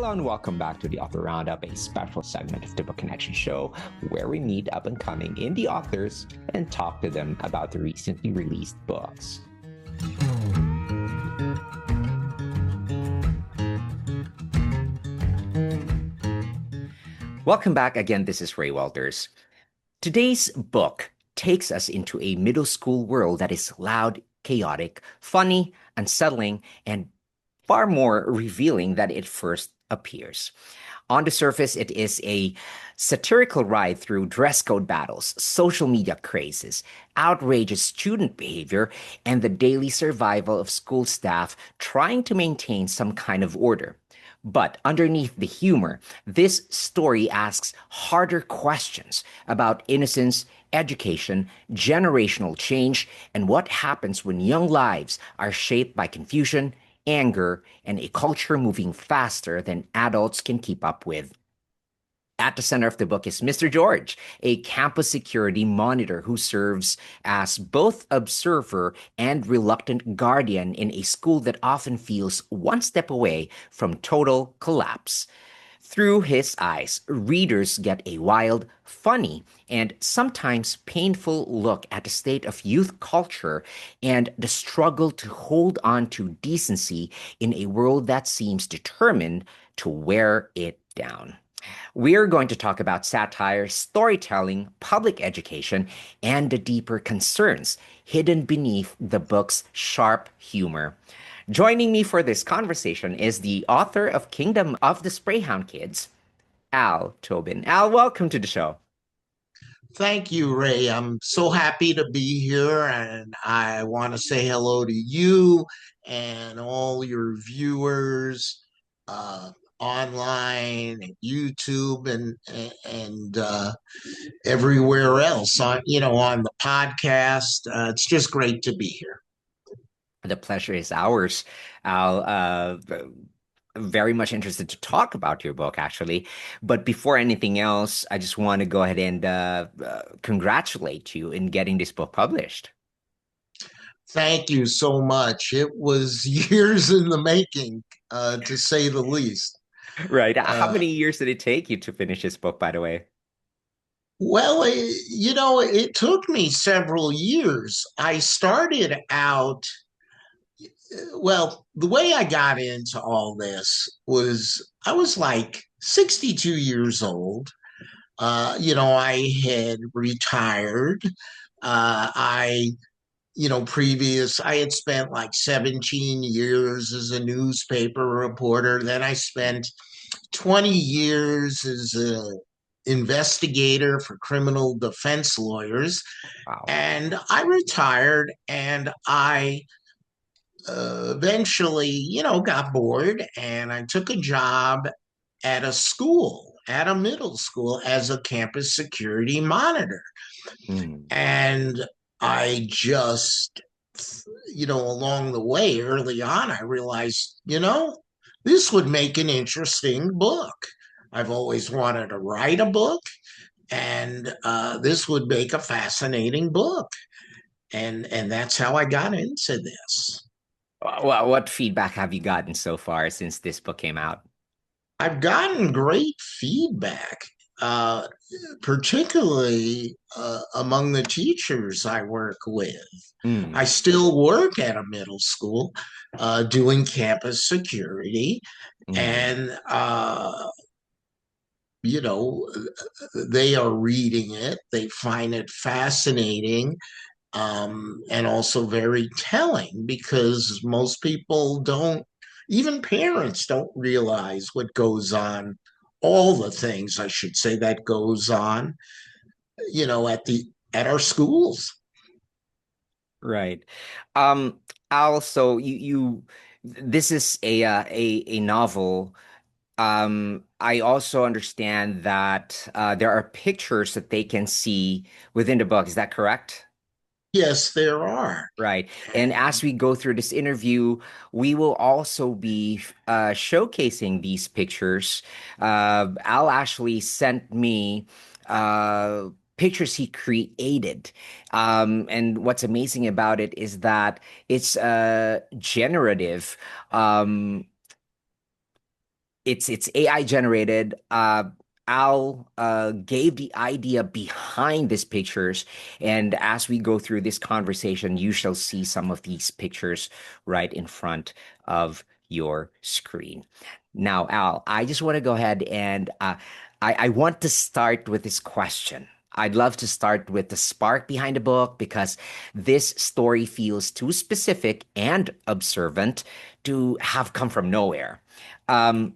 Hello and welcome back to the Author Roundup, a special segment of the Book Connection Show where we meet up and coming indie authors and talk to them about the recently released books. Welcome back again. This is Ray Walters. Today's book takes us into a middle school world that is loud, chaotic, funny, unsettling, and far more revealing than it first appears. On the surface, it is a satirical ride through dress code battles, social media crazes, outrageous student behavior, and the daily survival of school staff trying to maintain some kind of order. But underneath the humor, this story asks harder questions about innocence, education, generational change, and what happens when young lives are shaped by confusion, anger, and a culture moving faster than adults can keep up with. At the center of the book is Mr. George, a campus security monitor who serves as both observer and reluctant guardian in a school that often feels one step away from total collapse. Through his eyes, readers get a wild, funny, and sometimes painful look at the state of youth culture and the struggle to hold on to decency in a world that seems determined to wear it down. We're going to talk about satire, storytelling, public education, and the deeper concerns hidden beneath the book's sharp humor. Joining me for this conversation is the author of Kingdom of the Sprayhound Kids, Tobin. Welcome to the show. Thank you, Ray. I'm so happy to be here, and I want to say hello to you and all your viewers uh, online, and YouTube, and everywhere else on the podcast. It's just great to be here. The pleasure is ours, Al. Very much interested to talk about your book, actually. But before anything else, I just want to go ahead and congratulate you in getting this book published. Thank you so much. It was years in the making, to say the least. Right. How Uh, many years did it take you to finish this book, by the way? Well, it took me several years. I started out, well, the way I got into all this was I was like 62 years old. I had retired. I I had spent like 17 years as a newspaper reporter. Then I spent 20 years as a investigator for criminal defense lawyers. Wow. And I retired, and I eventually, got bored, and I took a job at a school, at a middle school, as a campus security monitor. Mm. And I just, along the way, early on, I realized, this would make an interesting book. I've always wanted to write a book, and this would make a fascinating book. And that's how I got into this. Well, what feedback have you gotten so far since this book came out? I've gotten great feedback, uh, particularly among the teachers I work with. I Mm. still work at a middle school doing campus security, Mm. and you know, they are reading it. They find it fascinating, and also very telling, because most people don't, even parents don't realize what goes on, all the things, I should say, that goes on, at our schools. Right. Um, Also, this is a novel. I also understand that there are pictures that they can see within the book. Is that correct? Yes, there are. Right. And as we go through this interview, we will also be showcasing these pictures. Al actually sent me uh, pictures he created. And what's amazing about it is that it's generative. Um, It's AI generated. Al gave the idea behind these pictures, and as we go through this conversation, you shall see some of these pictures right in front of your screen. Now, Al, I just want to go ahead and I want to start with this question. I'd love to start with the spark behind the book because this story feels too specific and observant to have come from nowhere. Um,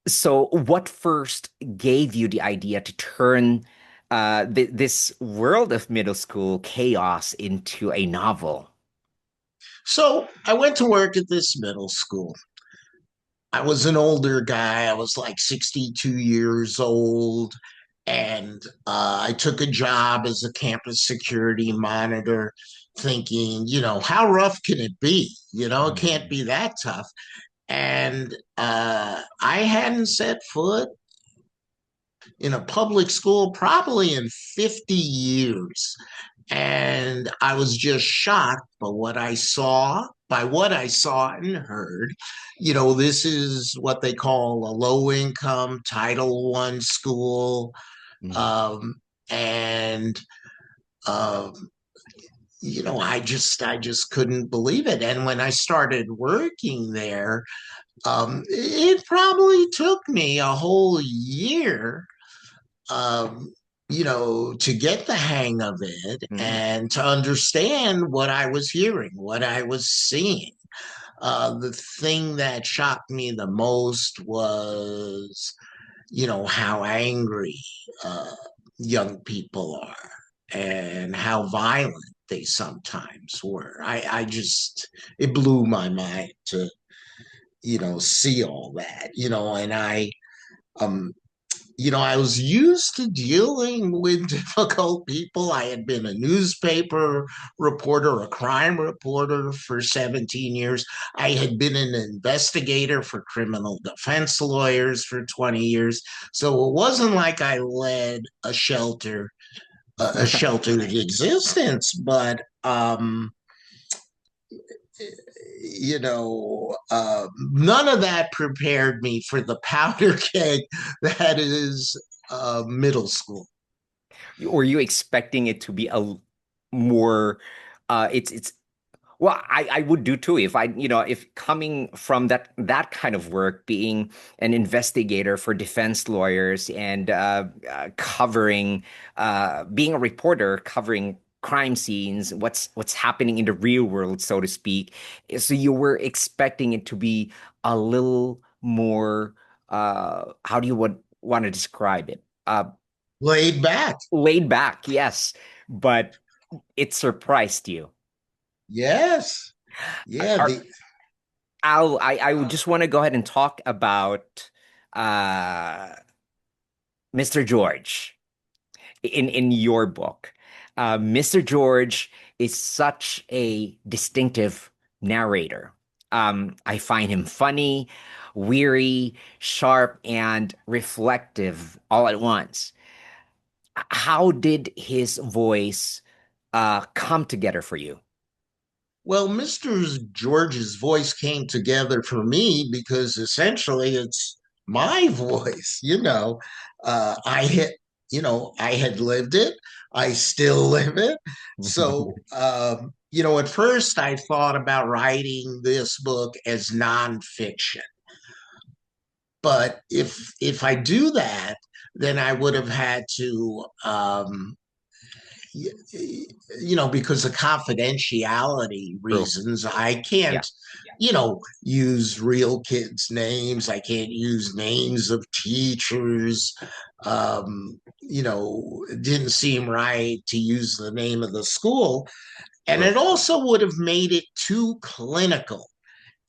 so, what first gave you the idea to turn this world of middle school chaos into a novel? So I went to work at this middle school. I was an older guy. I was like 62 years old. And I took a job as a campus security monitor, thinking, how rough can it be? It can't Mhm. be that tough. And I hadn't set foot in a public school probably in 50 years. And I was just shocked by what I saw and heard. This is what they call a low income Title I school. Mhm. Um, and um, I just couldn't believe it. And when I started working there, it probably took me a whole year, um, to get the hang of it Mhm. and to understand what I was hearing, what I was seeing. The thing that shocked me the most was, how angry uh, young people are and how violent they sometimes were. It blew my mind to, see all that, and um, I was used to dealing with difficult people. I had been a newspaper reporter, a crime reporter for 17 years. I had been an investigator for criminal defense lawyers for 20 years. So it wasn't like I led a sheltered existence, but none of that prepared me for the powder keg that is middle school. Were you expecting it to be more? It's well, I would do too if if coming from that kind of work, being an investigator for defense lawyers and being a reporter covering crime scenes, what's happening in the real world, so to speak. So you were expecting it to be a little more, how do you want to describe it? Laid back. Laid back, yes, but it surprised you. Yes. Yeah. Are I would just want to go ahead and talk about uh, Mr. George in your book. Mr. George is such a distinctive narrator. I find him funny, weary, sharp, and reflective all at once. How did his voice come together for you? Well, Mr. George's voice came together for me because essentially it's my voice. I had lived it. I still live it. So, at first I thought about writing this book as nonfiction. But if I do that, then I would have had to because of confidentiality True. reasons, I Yeah. can't, use real kids' names. I can't use names of teachers. It didn't seem right to use the name of the school. And True. it also would have made it too clinical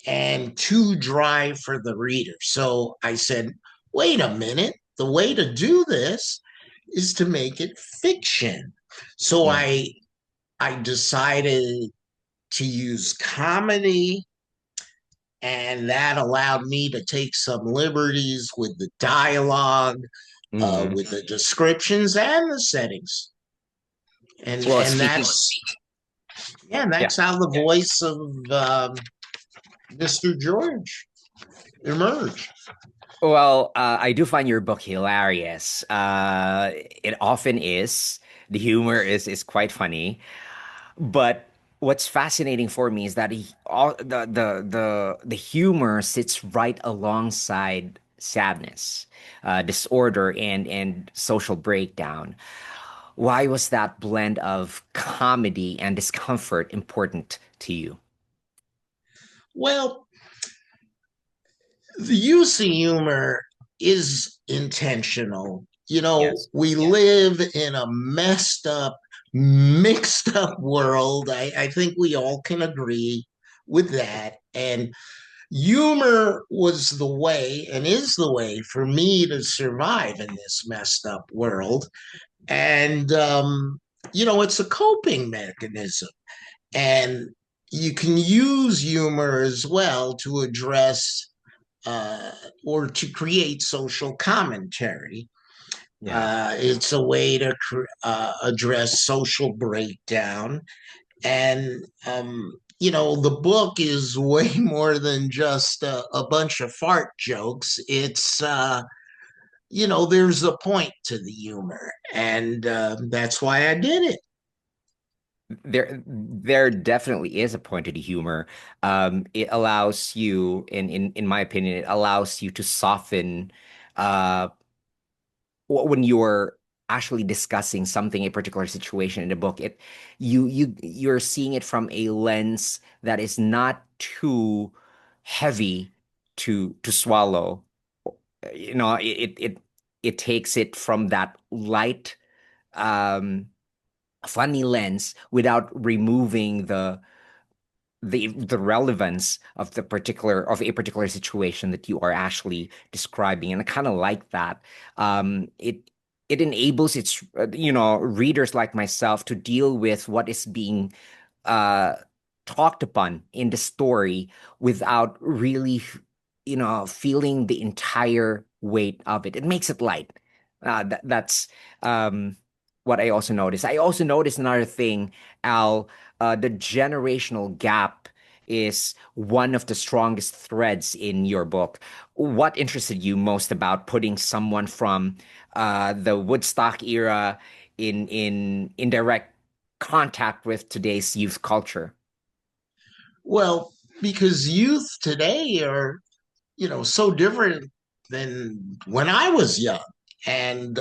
and too dry for the reader. So I said, wait a minute, the way to do this is to make it fiction. So Mm. I decided to use comedy, and that allowed me to take some liberties with the dialogue, Mhm. with the descriptions and the settings. And Well, and speaking, yeah. that's how the voice of Mr. George. emerge? Well, I do find your book hilarious. It often is. The humor is quite funny, but what's fascinating for me is that the humor sits right alongside sadness, disorder, and social breakdown. Why was that blend of comedy and discomfort important to you? Well, the use of humor is intentional. Yes. We live in a messed up, mixed up world. I think we all can agree with that. And humor was the way and is the way for me to survive in this messed up world. And, it's a coping mechanism. And you can use humor as well to address uh, or to create social commentary. Yeah. It's a way to address social breakdown. And, the book is way more than just a bunch of fart jokes. There's a point to the humor. And that's why I did it. There definitely is a point to the humor. It allows you, in my opinion, it allows you to soften uh when you're actually discussing something, a particular situation in the book. You're seeing it from a lens that is not too heavy to swallow. It takes it from that light, um funny lens without removing the relevance of a particular situation that you are actually describing. And I kind of like that. It enables its readers like myself to deal with what is being uh talked upon in the story without really feeling the entire weight of it. It makes it light. That's um what I also noticed. I also noticed another thing, Al. The generational gap is one of the strongest threads in your book. What interested you most about putting someone from the Woodstock era in direct contact with today's youth culture? Well, because youth today are, so different than when I was young. And,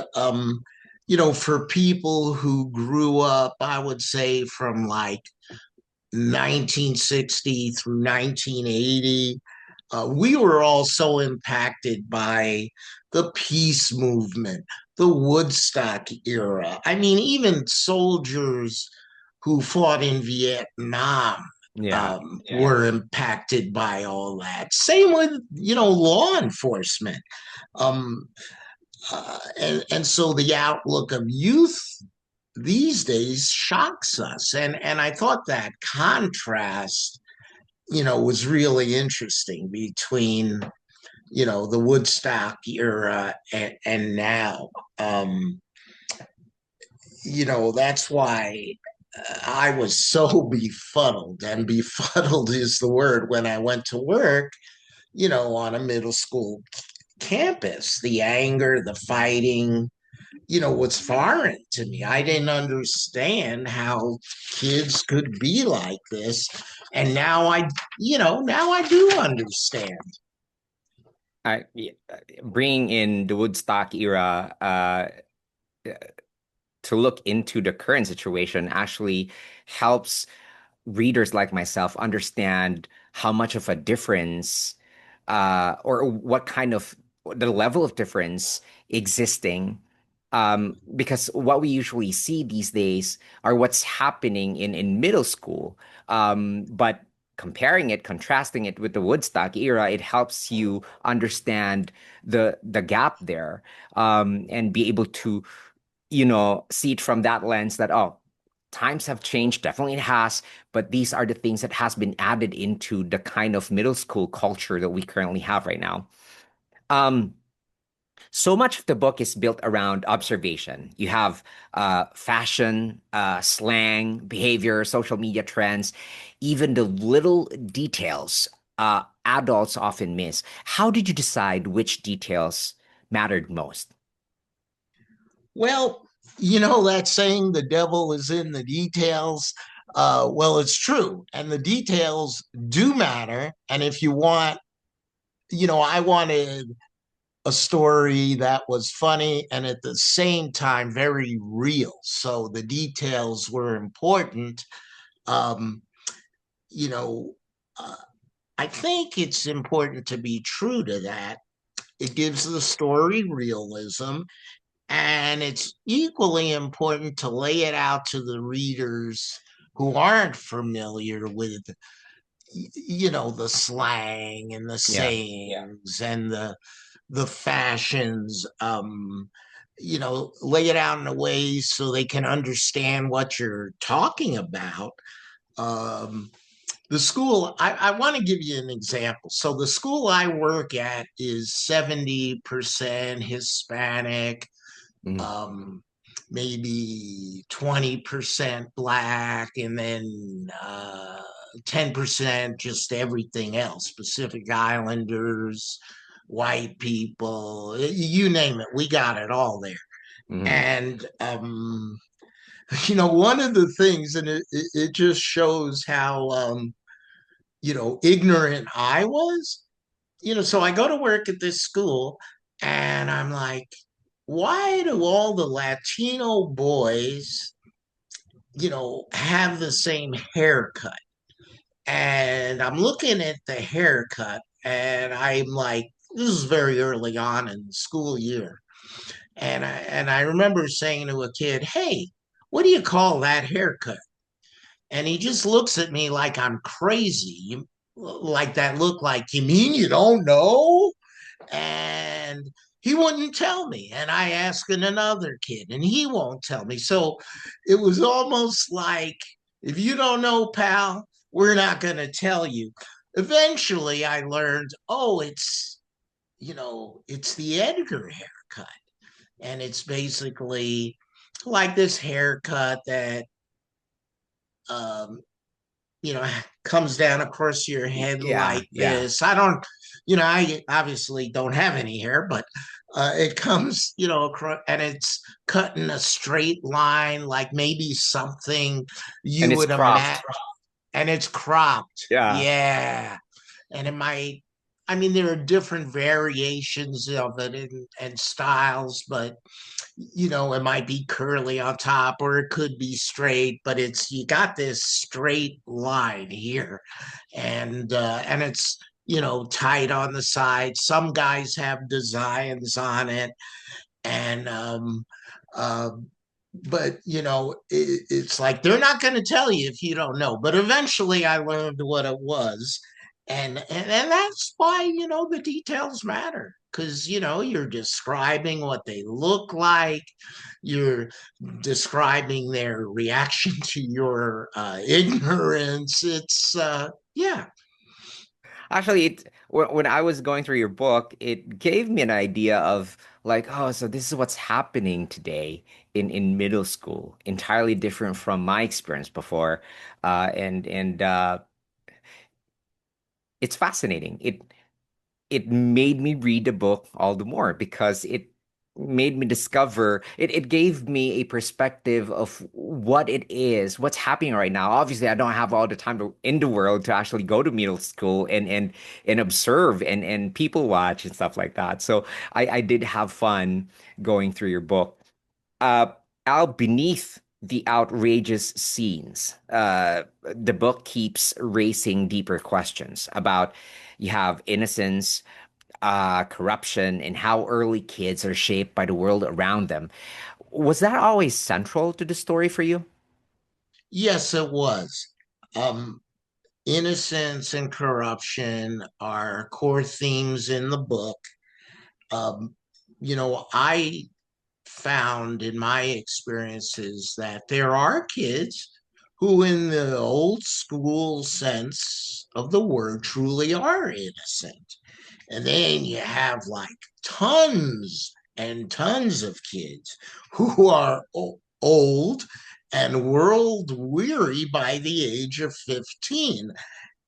for people who grew up, I would say from like 1960 through 1980, we were all so impacted by the peace movement, the Woodstock era. I mean, even soldiers who fought in Vietnam Yeah. were impacted by all that. Same with, law enforcement. Um, and so the outlook of youth these days shocks us. And I thought that contrast, was really interesting between, the Woodstock era and now. That's why I was so befuddled, and befuddled is the word when I went to work, on a middle school campus. The anger, the fighting, was foreign to me. I didn't understand how kids could be like this. And now I do understand. Yeah, bringing in the Woodstock era to look into the current situation actually helps readers like myself understand how much of a difference or what kind of the level of difference existing, because what we usually see these days are what's happening in middle school, but contrasting it with the Woodstock era, it helps you understand the gap there, and be able to see it from that lens that, oh, times have changed. Definitely it has, but these are the things that has been added into the kind of middle school culture that we currently have right now. Um, so much of the book is built around observation. You have fashion, slang, behavior, social media trends, even the little details adults often miss. How did you decide which details mattered most? Well, that saying, the devil is in the details. Well, it's true. And the details do matter. And if you want, I wanted a story that was funny and at the same time very real. So the details were important. Um, you know, uh, I think it's important to be true to that. It gives the story realism, and it's equally important to lay it out to the readers who aren't familiar with, the slang and the Yeah. sayings and the fashions. Lay it out in a way so they can understand what you're talking about. Um, the school, I want to give you an example. So the school I work at is 70% Hispanic, Mhm. um, maybe 20% black, and then 10% just everything else, Pacific Islanders, white people, you name it. We got it all there. Mhm. And, one of the things, and it just shows how, ignorant I was. So I go to work at this school and I'm like, why do all the Latino boys, have the same haircut? And I'm looking at the haircut and I'm like, this is very early on in the school year. And I remember saying to a kid, hey, what do you call that haircut? And he just looks at me like I'm crazy. Like that look like, you mean you don't know? And he wouldn't tell me. And I asked another kid, and he won't tell me. So it was almost like, if you don't know, pal, we're not going to tell you. Eventually, I learned, oh, it's the Edgar haircut. And it's basically like this haircut that, um, comes down across your head Yeah, like yeah. this. I obviously don't have any hair, but it comes, across, and it's cut in a straight line, like maybe something And you it's would imagine, cropped. and it's cropped. Yeah. Yeah. And it might, I mean, there are different variations of it and styles, but it might be curly on top or it could be straight, but it's, you got this straight line here, and it's, tight on the side. Some guys have designs on it, and uh, but it's like they're not going to tell you if you don't know. But eventually, I learned what it was, and that's why the details matter, because you're describing what they look like, you're describing their reaction to your ignorance. It's yeah. Actually, when I was going through your book, it gave me an idea of like, oh, so this is what's happening today in middle school, entirely different from my experience before. And it's fascinating. It made me read the book all the more because it made me discover it gave me a perspective of what it is, what's happening right now. Obviously, I don't have all the time in the world to actually go to middle school and observe and people watch and stuff like that. So I did have fun going through your book. Uh, Out beneath the outrageous scenes, the book keeps raising deeper questions about you have innocence, corruption, and how early kids are shaped by the world around them. Was that always central to the story for you? Yes, it was. um Innocence and corruption are core themes in the book. um I found in my experiences that there are kids who, in the old school sense of the word, truly are innocent. And then you have like tons and tons of kids who are old and world weary by the age of 15.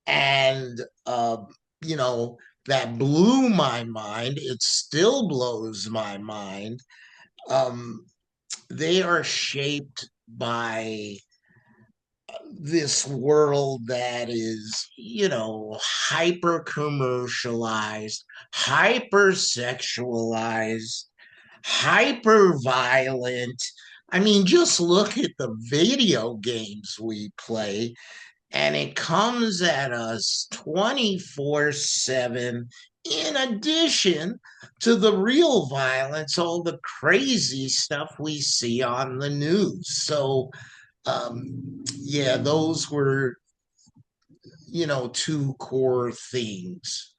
And, you know, that blew my mind. It still blows my mind. Um, they are shaped by this world that is, hyper commercialized, hyper sexualized, hyper violent. I mean, just look at the video games we play, and it comes at us 24/7, in addition to the real violence, all the crazy stuff we see on the news. So, yeah, those were, two core themes.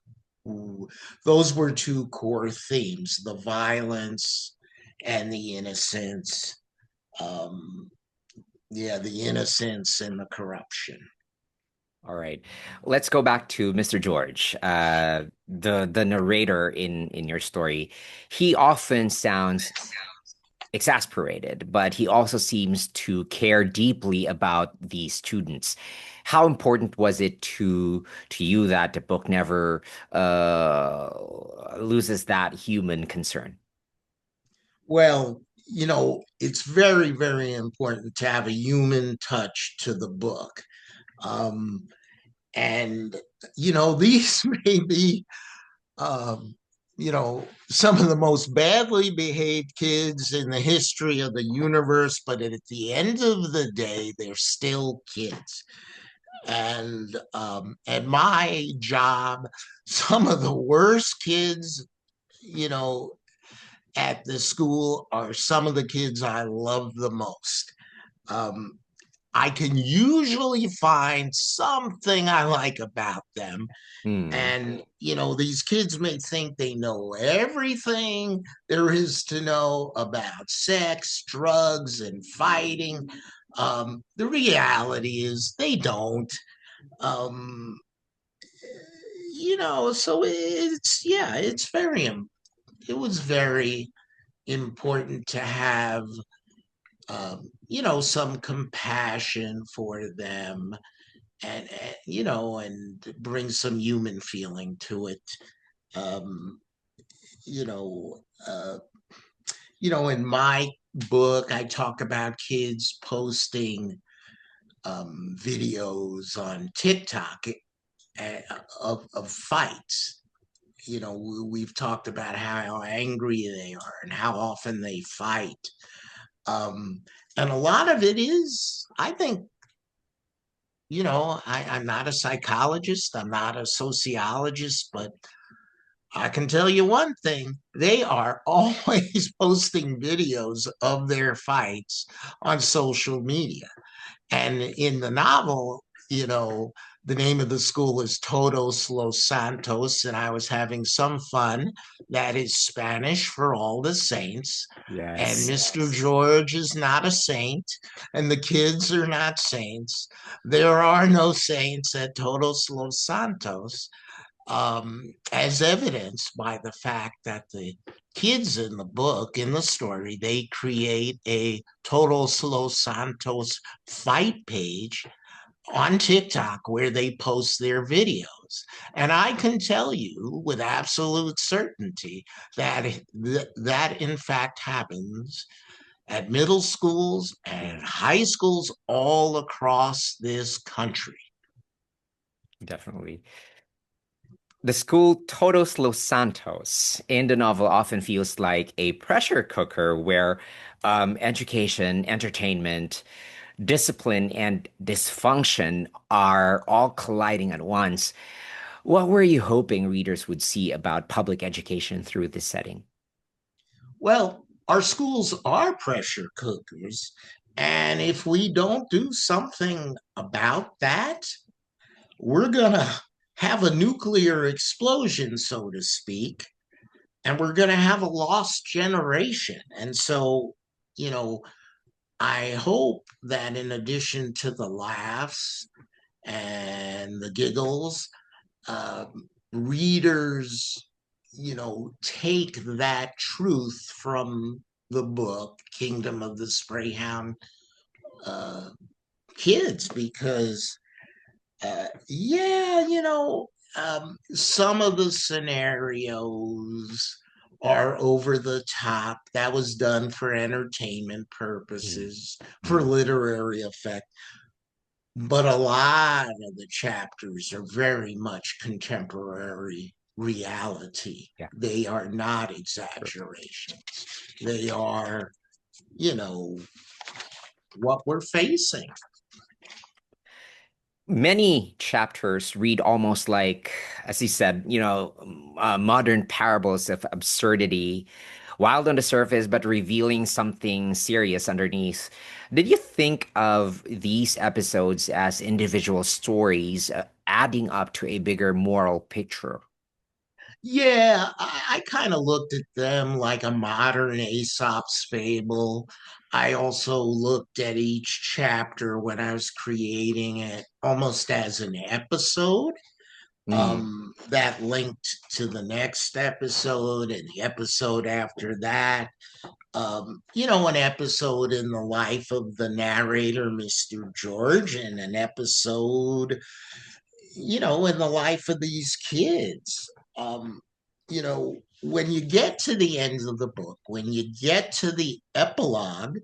Ooh, those were two core themes: the violence and the innocence. Um, yeah, the innocence and the corruption. All right. Let's go back to Mr. George, the narrator in your story. He often sounds exasperated, but he also seems to care deeply about these students. How important was it to you that the book never loses that human concern? Well, it's very, very important to have a human touch to the book. Um, and, these may be, some of the most badly behaved kids in the history of the universe, but at the end of the day, they're still kids. And at my job, some of the worst kids, you know, at the school are some of the kids I love the most. Um, I can usually find something I like about them. Hmm. And, these kids may think they know everything there is to know about sex, drugs, and fighting. The reality is they don't. Um, so it was very important to have, some compassion for them, and bring some human feeling to it. Um, you know, uh, in my book, I talk about kids posting videos on TikTok, of fights. We've talked about how angry they are and how often they fight. Um, and a lot of it is, I think, I'm not a psychologist, I'm not a sociologist, but I can tell you one thing: they are always posting videos of their fights on social media. And in the novel, the name of the school is Todos Los Santos, and I was having some fun. That is Spanish for all the saints. And Yes. Mr. George is not a saint, and the kids are not saints. There are no saints at Todos Los Santos, as evidenced by the fact that the kids in the book, in the story, they create a Todos Los Santos fight page on TikTok where they post their videos. And I can tell you with absolute certainty that that in fact happens at middle schools and Yeah, high schools all across this country. definitely. The school Todos Los Santos in the novel often feels like a pressure cooker where education, entertainment, discipline, and dysfunction are all colliding at once. What were you hoping readers would see about public education through this setting? Well, our schools are pressure cookers. And if we don't do something about that, we're going to have a nuclear explosion, so to speak, and we're going to have a lost generation. And so, you know, I hope that in addition to the laughs and the giggles, uh, readers, take that truth from the book Kingdom of the Sprayhound uh, Kids, because Yeah, some of the scenarios are over the top. That was done for entertainment Mm, purposes, for mm, literary effect. But a lot of the chapters are very much contemporary reality. yeah. They are not exaggerations. They are, you know, what we're facing. Many chapters read almost like, as he said, modern parables of absurdity, wild on the surface, but revealing something serious underneath. Did you think of these episodes as individual stories, adding up to a bigger moral picture? Yeah, I kind of looked at them like a modern Aesop's fable. I also looked at each chapter when I was creating it almost as an episode Mm, that linked to the next episode and the episode after that. An episode in the life of the narrator, Mr. George, and an episode in the life of these kids. When you get to the end of the book, when you get to the epilogue,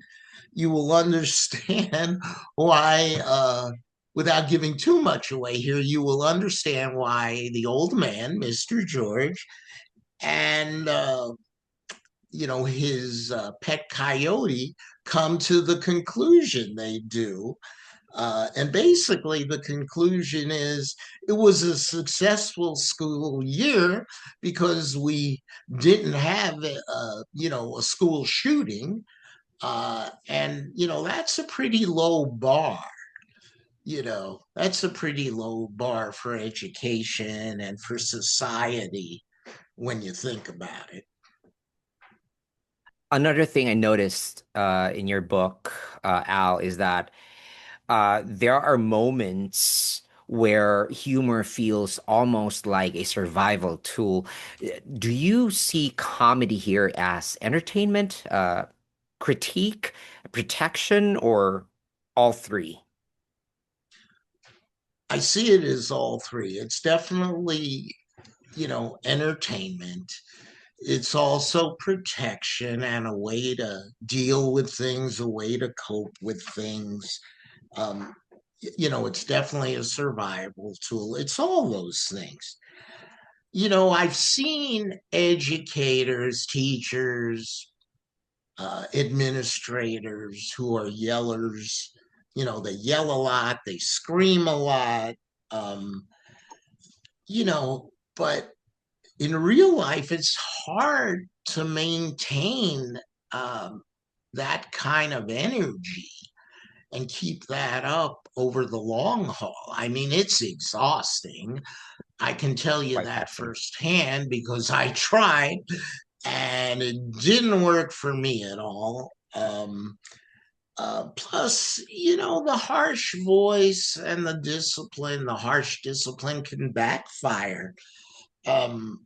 you will understand why, without giving too much away here, you will understand why the old man, Mr. George, and, his pet coyote come to the conclusion they do. And basically, the conclusion is it was a successful school year because we didn't have, a school shooting. And that's a pretty low bar. That's a pretty low bar for education and for society when you think about it. Another thing I noticed in your book, Al, is that there are moments where humor feels almost like a survival tool. Do you see comedy here as entertainment, critique, protection, or all three? I see it as all three. It's definitely, entertainment. It's also protection and a way to deal with things, a way to cope with things. Um, it's definitely a survival tool. It's all those things. I've seen educators, teachers, administrators who are yellers. They yell a lot, they scream a lot, um, but in real life, it's hard to maintain um, that kind of energy and keep that up over the long haul. I mean, it's exhausting. I can tell you Quite that taxing. firsthand because I tried and it didn't work for me at all. Plus, the harsh voice and the harsh discipline can backfire. Um,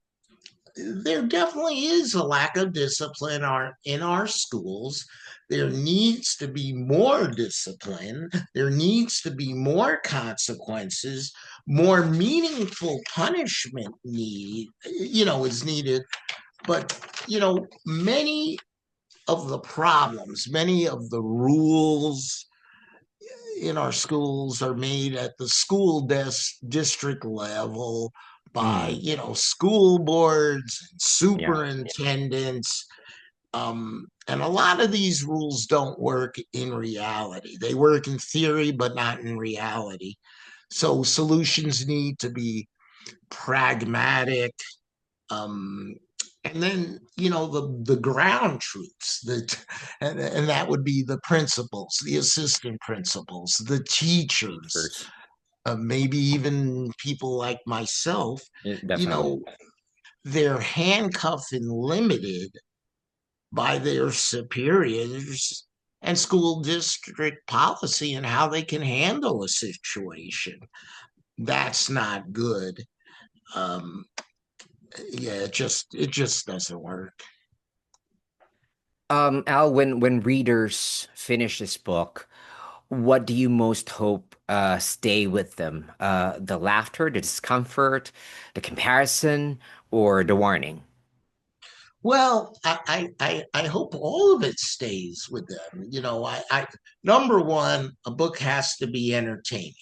there definitely is a lack of discipline in our schools. There needs to be more discipline. There needs to be more consequences. More meaningful punishment is needed. But many of the problems, many of the rules in our schools are made at the district level by Mm, school boards, yeah. superintendents, and a lot of these rules don't work in reality. They work in theory but not in reality. So solutions need to be pragmatic, um, and then the ground troops that and that would be the principals, the assistant principals, the teachers, Teachers. maybe even people like myself. you Definitely. know they're handcuffed and limited by their superiors and school district policy and how they can handle a situation. That's not good. um yeah, it just doesn't work. Al, when readers finish this book, What do you most hope stay with them? The laughter, the discomfort, the comparison, or the warning? Well, I hope all of it stays with them. Number one, a book has to be entertaining.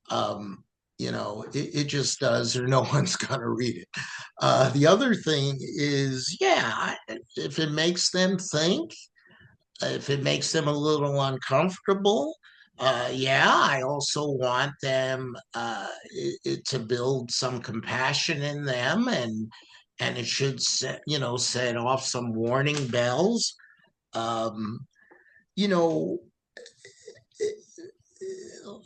Um, it just does, or no one's gonna read it. The other thing is, yeah, if it makes them think, if it makes them a little uncomfortable, yeah, I also want them to build some compassion in them, and it should set off some warning bells. Um, you know,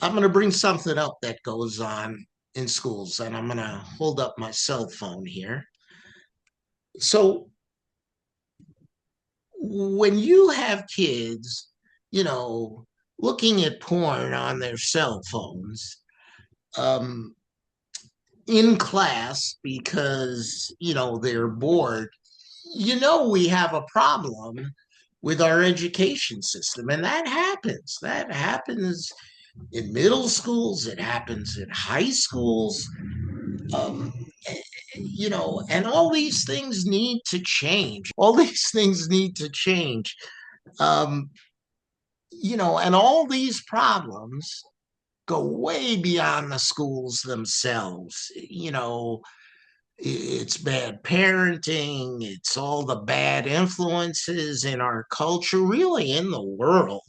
I'm going to bring something up that goes on in schools, and I'm going to hold up my cell phone here. So when you have kids, you know, looking at porn on their cell phones, um, in class because, they're bored, we have a problem with our education system. And that happens. That happens in middle schools, it happens in high schools. Um, and all these things need to change. All these things need to change. Um, and all these problems go way beyond the schools themselves. It's bad parenting, it's all the bad influences in our culture, really in the world.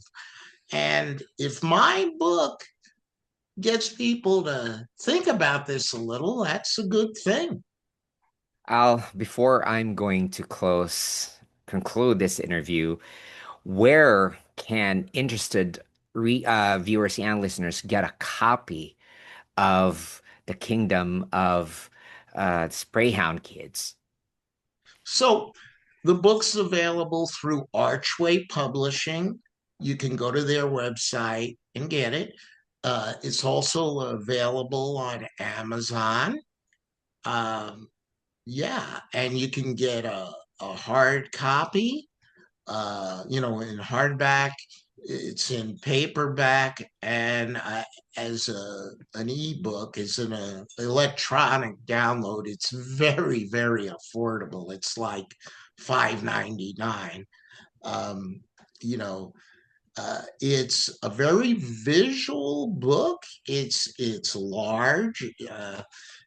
And if my book gets people to think about this a little, that's a good thing. Before I'm going to conclude this interview, where can interested viewers and listeners get a copy of The Kingdom of Sprayhound Kids? So the book's available through Archway Publishing. You can go to their website and get it. It's also available on Amazon. Um, yeah, and you can get a hard copy, in hardback. It's in paperback, and as an ebook, as an electronic download, it's very, very affordable. It's like $5.99. Um, you know, it's a very visual book. It's large.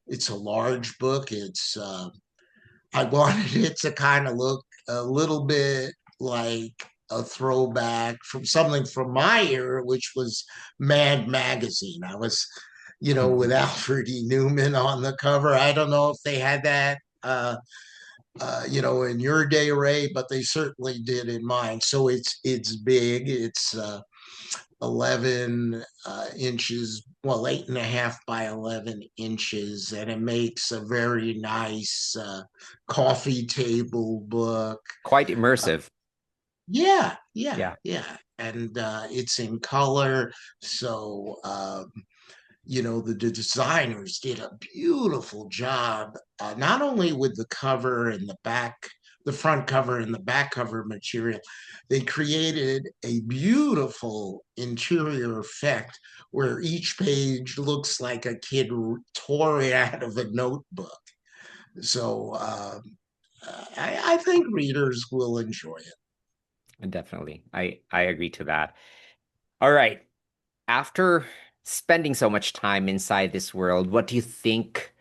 It's a large book. I wanted it to kind of look a little bit like a throwback from something from my era, which was Mad Magazine. I was, with Alfred E. Newman on the cover. I don't know if they had that, in your day, Ray, but they certainly did in mine. So it's big. It's 11 inches, well, 8.5 by 11 inches, and it makes a very nice coffee table book. Quite Uh, immersive. yeah, yeah, Yeah. yeah. And it's in color. So, the designers did a beautiful job, not only with the cover and the front cover and the back cover material, they created a beautiful interior effect where each page looks like a kid tore it out of a notebook. So I think readers will enjoy it. Definitely. I agree to that. All right. After spending so much time inside this world, what do you think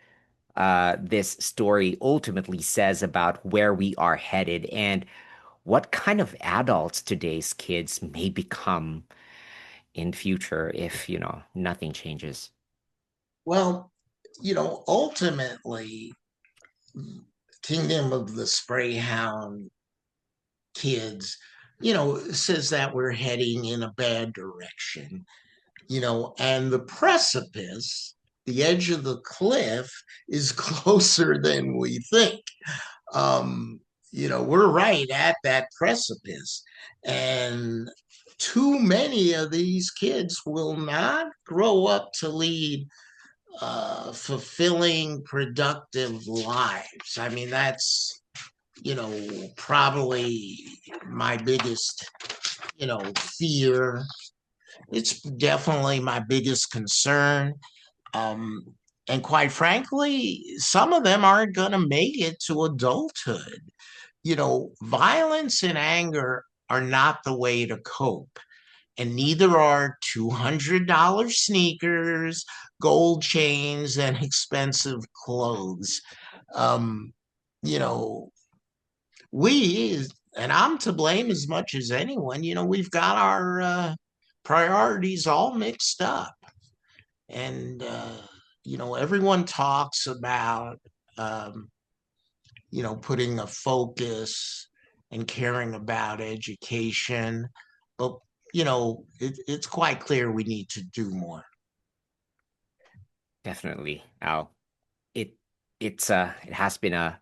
this story ultimately says about where we are headed and what kind of adults today's kids may become in future if, nothing changes? Well, ultimately, Kingdom of the Sprayhound Kids, says that we're heading in a bad direction, and the precipice, the edge of the cliff, is closer than we think. Um, we're right at that precipice. And too many of these kids will not grow up to lead fulfilling, productive lives. I mean, that's, probably my biggest, fear. It's definitely my biggest concern. Um, and quite frankly, some of them aren't going to make it to adulthood. Violence and anger are not the way to cope, and neither are $200 sneakers, gold chains, and expensive clothes. Um, you know, we, and I'm to blame as much as anyone, we've got our priorities all mixed up. And, everyone talks about, um, putting a focus and caring about education. But, it's quite clear we need to do more. Definitely, Al. It it has been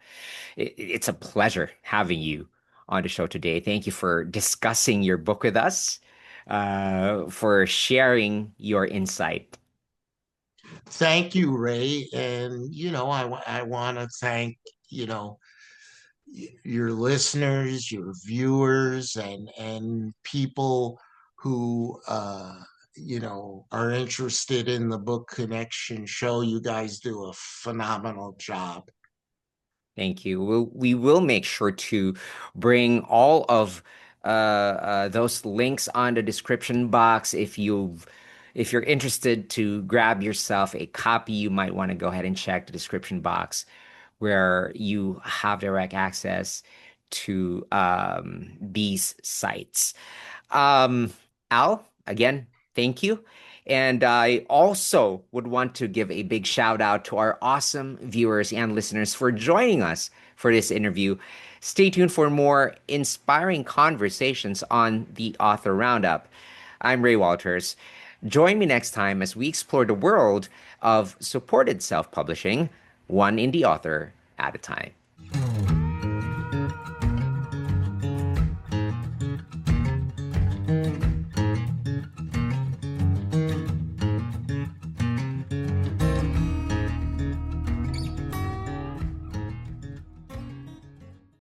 it's a pleasure having you on the show today. Thank you for discussing your book with us, for sharing your insight. Thank you, Ray. And, I want to thank, you know, your listeners, your viewers, and people who are interested in the Book Connection show. You guys do a phenomenal job. Thank you. We will make sure to bring all of those links on the description box. If you're interested to grab yourself a copy, you might want to go ahead and check the description box where you have direct access to these sites. Um, Al, again, thank you. And I also would want to give a big shout out to our awesome viewers and listeners for joining us for this interview. Stay tuned for more inspiring conversations on the Author Roundup. I'm Ray Walters. Join me next time as we explore the world of supported self publishing, one indie author at a time.